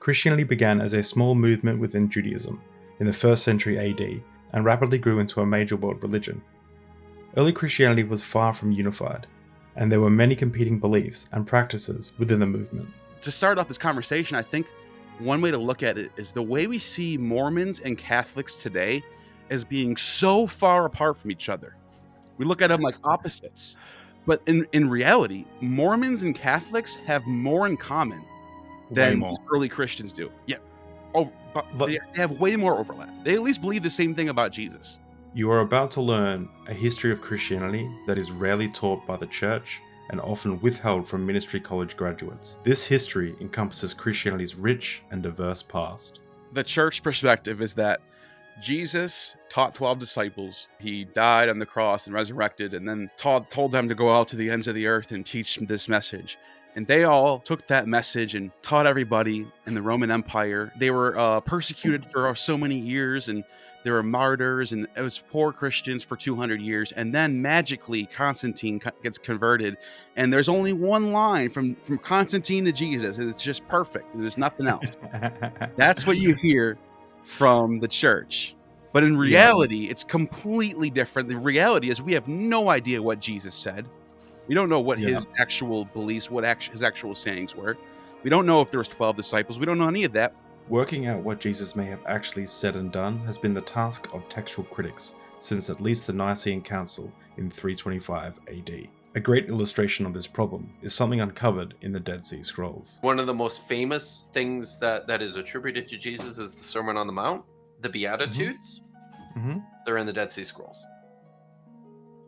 Christianity began as a small movement within Judaism in the 1st century AD and rapidly grew into a major world religion. Early Christianity was far from unified, and there were many competing beliefs and practices within the movement. To start off this conversation, I think one way to look at it is the way we see Mormons and Catholics today as being so far apart from each other. We look at them like opposites. But in reality, Mormons and Catholics have more in common than the early Christians do. Yeah. But they have way more overlap. They at least believe the same thing about Jesus. You are about to learn a history of Christianity that is rarely taught by the church and often withheld from ministry college graduates. This history encompasses Christianity's rich and diverse past. The church perspective is that Jesus taught 12 disciples. He died on the cross and resurrected, and then told them to go out to the ends of the earth and teach this message. And they all took that message and taught everybody in the Roman Empire. They were persecuted for so many years, and there were martyrs, and it was poor Christians for 200 years. And then magically Constantine gets converted, and there's only one line from Constantine to Jesus, and it's just perfect. There's nothing else. That's what you hear from the church. But in reality, it's completely different. The reality is we have no idea what Jesus said. We don't know what his actual beliefs, his actual sayings were. We don't know if there was 12 disciples. We don't know any of that. Working out what Jesus may have actually said and done has been the task of textual critics since at least the Nicene Council in 325 AD. A great illustration of this problem is something uncovered in the Dead Sea Scrolls. One of the most famous things that is attributed to Jesus is the Sermon on the Mount, the Beatitudes. Mm-hmm. They're in the Dead Sea Scrolls.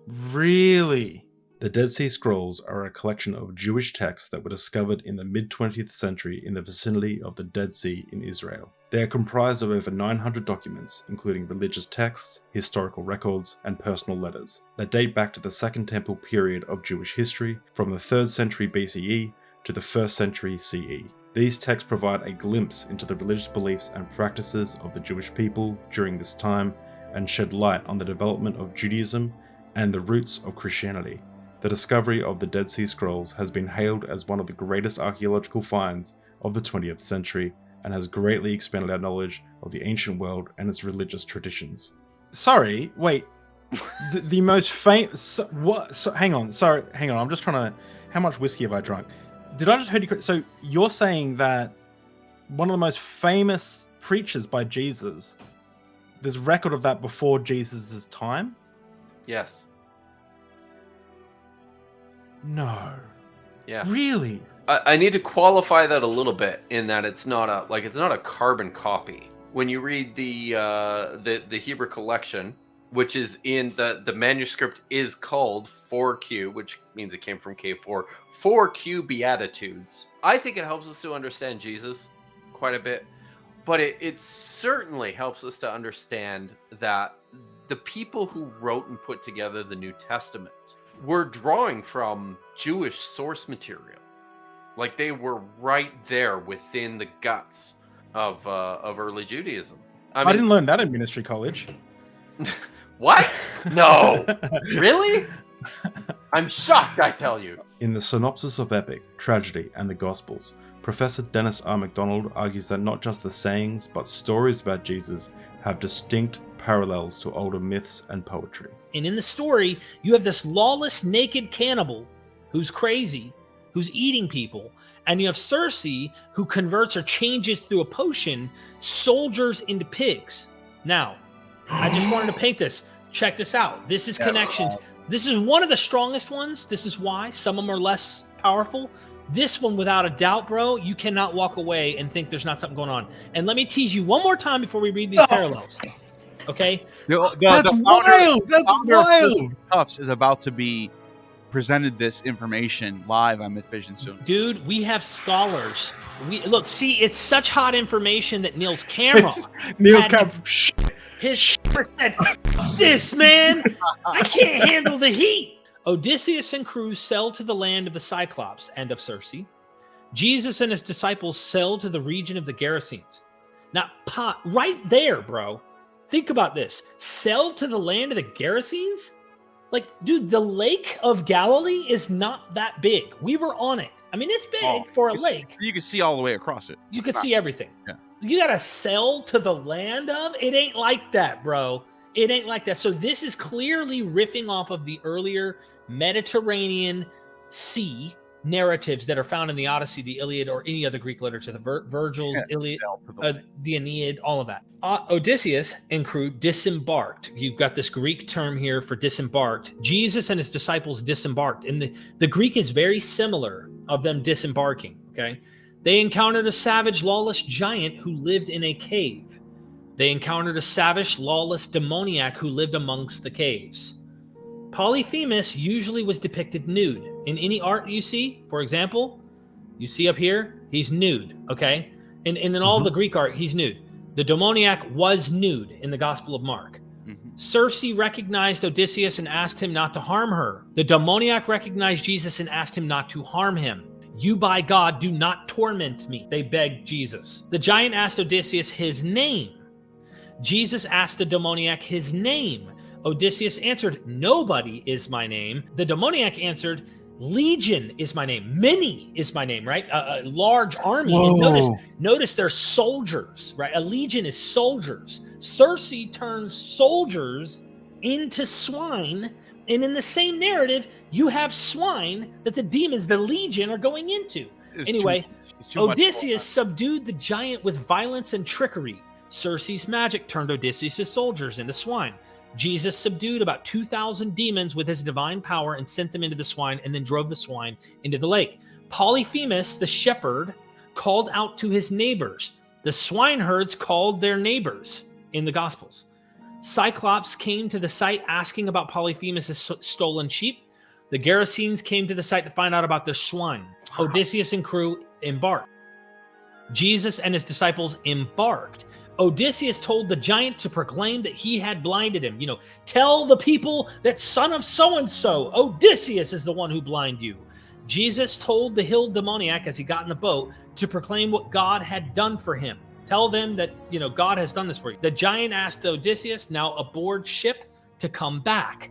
Really? The Dead Sea Scrolls are a collection of Jewish texts that were discovered in the mid-20th century in the vicinity of the Dead Sea in Israel. They are comprised of over 900 documents, including religious texts, historical records, and personal letters, that date back to the Second Temple period of Jewish history, from the 3rd century BCE to the 1st century CE. These texts provide a glimpse into the religious beliefs and practices of the Jewish people during this time, and shed light on the development of Judaism and the roots of Christianity. The discovery of the Dead Sea Scrolls has been hailed as one of the greatest archaeological finds of the 20th century and has greatly expanded our knowledge of the ancient world and its religious traditions. Sorry, wait. The most famous... What? Hang on. I'm just trying to... How much whiskey have I drunk? Did I just hear you... So you're saying that one of the most famous preachers by Jesus, there's record of that before Jesus' time? Yes. No. Yeah. Really? I need to qualify that a little bit in that it's not a carbon copy. When you read the Hebrew collection, which is in the manuscript is called 4Q, which means it came from K4. 4Q Beatitudes. I think it helps us to understand Jesus quite a bit, but it certainly helps us to understand that the people who wrote and put together the New Testament were drawing from Jewish source material. Like they were right there within the guts of early Judaism. I didn't learn that in ministry college. What? No. Really? I'm shocked, I tell you. In the Synopsis of Epic, Tragedy, and the Gospels, Professor Dennis R. MacDonald argues that not just the sayings, but stories about Jesus have distinct parallels to older myths and poetry. And in the story, you have this lawless, naked cannibal who's crazy, who's eating people. And you have Circe, who converts or changes through a potion soldiers into pigs. Now, I just wanted to paint this. Check this out. This is connections. This is one of the strongest ones. This is why. Some of them are less powerful. This one, without a doubt, bro, you cannot walk away and think there's not something going on. And let me tease you one more time before we read these parallels. Okay? That's wild! That's wild! Tufts is about to be presented this information live on Mythvision soon. Dude, we have scholars. Look, see, it's such hot information that Neil's camera. His said, "This man, I can't handle the heat." Odysseus and crew sail to the land of the Cyclops and of Circe. Jesus and his disciples sail to the region of the Gerasenes. Now, right there, bro. Think about this. Sail to the land of the Gerasenes? Like, dude, the Lake of Galilee is not that big. We were on it. I mean, it's big for a lake. You can see all the way across it. You could see everything. Yeah. You got to sail to the land of? It ain't like that, bro. It ain't like that. So this is clearly riffing off of the earlier Mediterranean Sea narratives that are found in the Odyssey, the Iliad, or any other Greek literature, the Virgil's Iliad, the Aeneid, all of that. Odysseus and crew disembarked. You've got this Greek term here for disembarked. Jesus and his disciples disembarked. And the Greek is very similar of them disembarking, okay? They encountered a savage, lawless giant who lived in a cave. They encountered a savage, lawless demoniac who lived amongst the caves. Polyphemus usually was depicted nude. In any art you see, for example, you see up here, he's nude, okay? And in all the Greek art, he's nude. The demoniac was nude in the Gospel of Mark. Circe recognized Odysseus and asked him not to harm her. The demoniac recognized Jesus and asked him not to harm him. You, by God, do not torment me, they begged Jesus. The giant asked Odysseus his name. Jesus asked the demoniac his name. Odysseus answered, nobody is my name. The demoniac answered, Legion is my name. Many is my name, right? A large army. And notice they're soldiers, right? A legion is soldiers. Circe turns soldiers into swine. And in the same narrative, you have swine that the demons, the legion, are going into. Anyway, Odysseus subdued the giant with violence and trickery. Circe's magic turned Odysseus' soldiers into swine. Jesus subdued about 2,000 demons with his divine power and sent them into the swine and then drove the swine into the lake. Polyphemus, the shepherd, called out to his neighbors. The swineherds called their neighbors in the Gospels. Cyclops came to the site asking about Polyphemus' stolen sheep. The Gerasenes came to the site to find out about their swine. Odysseus and crew embarked. Jesus and his disciples embarked. Odysseus told the giant to proclaim that he had blinded him. Tell the people that son of so-and-so, Odysseus, is the one who blinded you. Jesus told the hill demoniac as he got in the boat to proclaim what God had done for him. Tell them that, God has done this for you. The giant asked Odysseus, now aboard ship, to come back.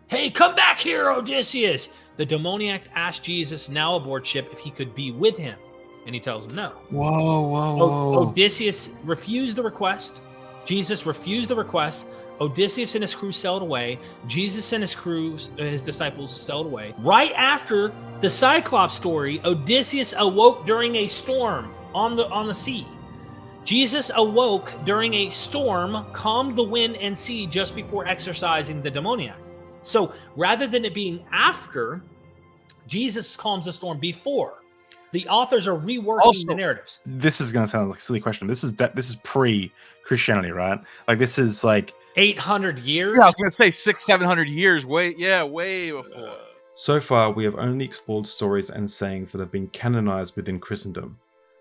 Hey, come back here, Odysseus. The demoniac asked Jesus, now aboard ship, if he could be with him. And he tells him no. Whoa. Odysseus refused the request. Jesus refused the request. Odysseus and his crew sailed away. Jesus and his disciples sailed away. Right after the Cyclops story, Odysseus awoke during a storm on the sea. Jesus awoke during a storm, calmed the wind and sea just before exorcising the demoniac. So rather than it being after, Jesus calms the storm before. The authors are reworking the narratives. This is going to sound like a silly question. This is pre-Christianity, right? Like this is like 800 years. Yeah, I was going to say 600-700 years. Way before. So far, we have only explored stories and sayings that have been canonized within Christendom.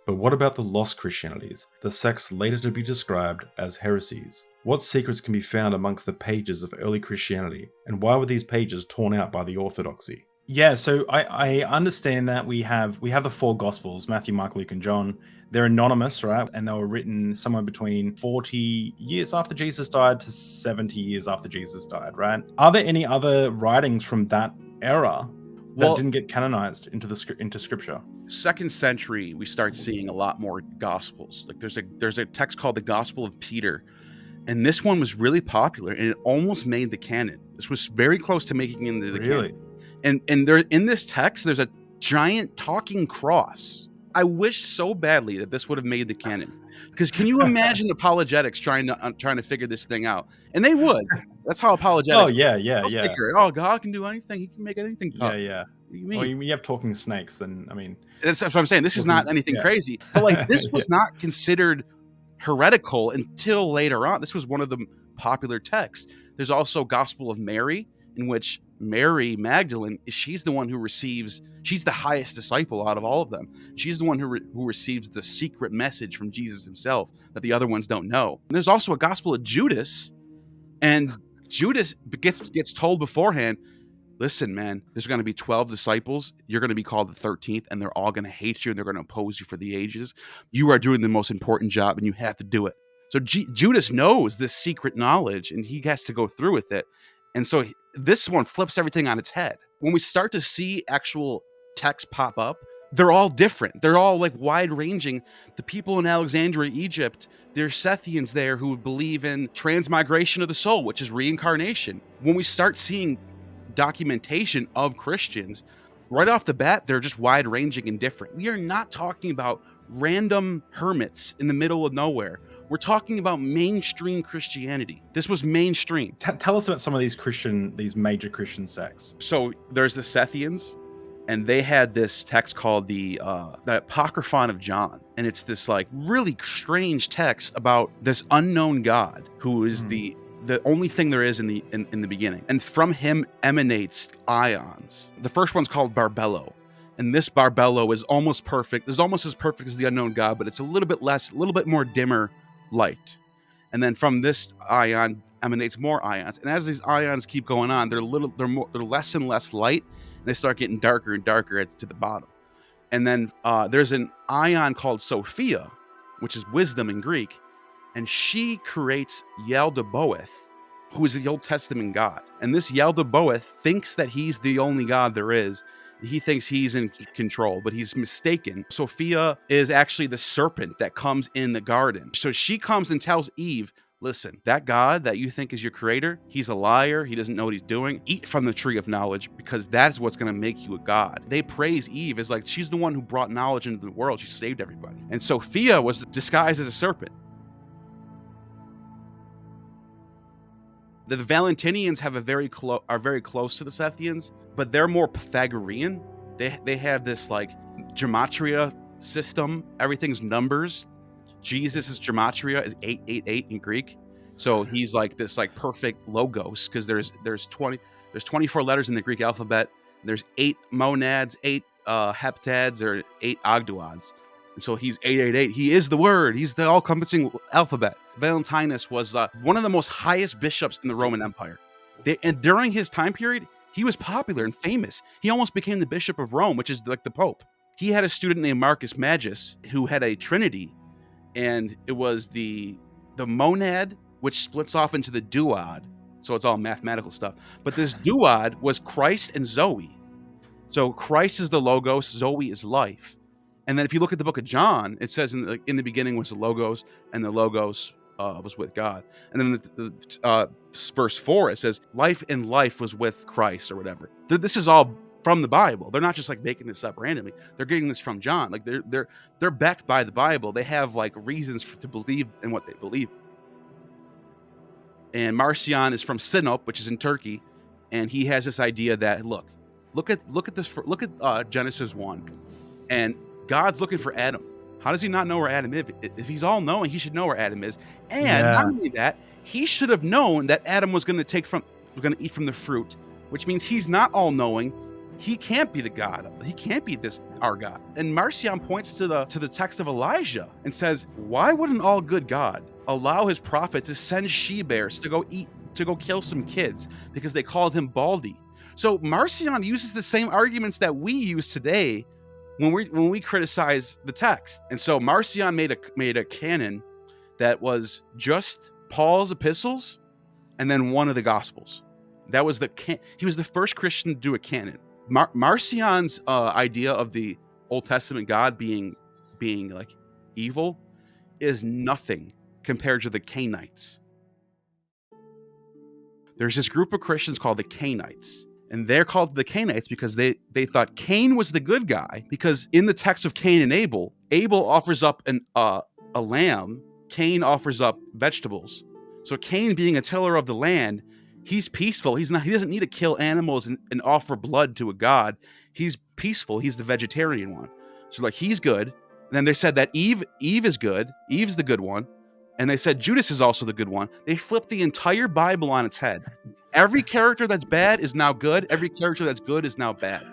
But what about the lost Christianities, the sects later to be described as heresies? What secrets can be found amongst the pages of early Christianity, and why were these pages torn out by the orthodoxy? Yeah, so I understand that we have the four Gospels, Matthew, Mark, Luke, and John. They're anonymous, right? And they were written somewhere between 40 years after Jesus died to 70 years after Jesus died, right? Are there any other writings from that era that didn't get canonized into Scripture? 2nd century, we start seeing a lot more Gospels. Like there's a text called the Gospel of Peter, and this one was really popular, and it almost made the canon. This was very close to making it into the canon. And there in this text, there's a giant talking cross. I wish so badly that this would have made the canon, because can you imagine apologetics trying to figure this thing out? And they would. That's how apologetics. Oh yeah. Oh, God can do anything. He can make anything talk. Yeah. Well, you have talking snakes, then I mean, that's what I'm saying. This is not anything crazy. But like this was not considered heretical until later on. This was one of the popular texts. There's also Gospel of Mary, in which Mary Magdalene, she's the one who she's the highest disciple out of all of them. She's the one who receives the secret message from Jesus himself that the other ones don't know. And there's also a Gospel of Judas, and Judas gets told beforehand, listen, man, there's going to be 12 disciples. You're going to be called the 13th, and they're all going to hate you, and they're going to oppose you for the ages. You are doing the most important job, and you have to do it. So Judas knows this secret knowledge, and he has to go through with it. And so this one flips everything on its head. When we start to see actual text pop up they're all different. They're all like wide ranging. The people in Alexandria, Egypt, there's Sethians there who believe in transmigration of the soul, which is reincarnation. When we start seeing documentation of Christians, right off the bat, they're just wide ranging and different. We are not talking about random hermits in the middle of nowhere. We're talking about mainstream Christianity. This was mainstream. Tell us about some of these major Christian sects. So there's the Sethians, and they had this text called the Apocryphon of John, and it's this like really strange text about this unknown God who is the only thing there is in the beginning, and from him emanates ions. The first one's called Barbello, and this Barbello is almost perfect. It's almost as perfect as the unknown God, but it's a little bit more dimmer light. And then from this ion emanates more ions, and as these ions keep going on, they're less and less light. They start getting darker and darker to the bottom. And then there's an ion called Sophia, which is wisdom in Greek. And she creates Yaldabaoth, who is the Old Testament God. And this Yaldabaoth thinks that he's the only God there is. He thinks he's in control, but he's mistaken. Sophia is actually the serpent that comes in the garden. So she comes and tells Eve, listen, that God that you think is your creator, he's a liar. He doesn't know what he's doing. Eat from the tree of knowledge, because that's what's going to make you a God. They praise Eve as like, she's the one who brought knowledge into the world. She saved everybody. And Sophia was disguised as a serpent. The Valentinians are very close to the Sethians, but they're more Pythagorean. They have this like gematria system. Everything's numbers. Jesus' gematria is 888 in Greek, so he's like this like perfect logos, because there's 24 letters in the Greek alphabet. There's 8 monads, 8 heptads, or 8 ogdoads, and so he's 888. He is the word. He's the all-encompassing alphabet. Valentinus was one of the most highest bishops in the Roman Empire, and during his time period, he was popular and famous. He almost became the Bishop of Rome, which is like the Pope. He had a student named Marcus Magus who had a trinity. And it was the monad, which splits off into the duad. So it's all mathematical stuff. But this duad was Christ and Zoe. So Christ is the logos, Zoe is life. And then if you look at the book of John, it says in the beginning was the logos, and the logos was with God. And then the verse 4, it says life and life was with Christ, or whatever. This is all from the Bible. They're not just like making this up randomly. They're getting this from John. Like they're backed by the Bible. They have like reasons to believe in what they believe. And Marcion is from Sinop, which is in Turkey, and he has this idea that look at Genesis 1, and God's looking for Adam. How does he not know where Adam is? If he's all knowing, he should know where Adam is. And not only that, he should have known that Adam was going to eat from the fruit, which means he's not all knowing. He can't be the God. He can't be our God. And Marcion points to the text of Elijah and says, why would an all good God allow his prophet to send she-bears to go kill some kids because they called him Baldy? So Marcion uses the same arguments that we use today when we criticize the text. And so Marcion made a canon that was just Paul's epistles and then one of the Gospels. That was he was the first Christian to do a canon. Marcion's idea of the Old Testament God being like evil is nothing compared to the Cainites. There's this group of Christians called the Cainites, and they're called the Cainites because they thought Cain was the good guy, because in the text of Cain and Abel offers up a lamb, Cain offers up vegetables. So Cain, being a tiller of the land, he's peaceful. He doesn't need to kill animals and offer blood to a god. He's peaceful. He's the vegetarian one. So like he's good. And then they said that Eve is good. Eve's the good one. And they said Judas is also the good one. They flipped the entire Bible on its head. Every character that's bad is now good. Every character that's good is now bad.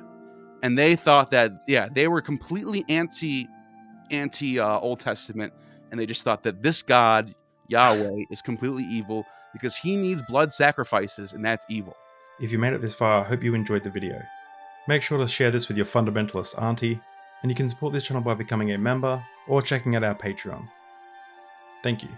And they thought that, they were completely anti Old Testament. And they just thought that this God, Yahweh, is completely evil, because he needs blood sacrifices, and that's evil. If you made it this far, I hope you enjoyed the video. Make sure to share this with your fundamentalist auntie, and you can support this channel by becoming a member or checking out our Patreon. Thank you.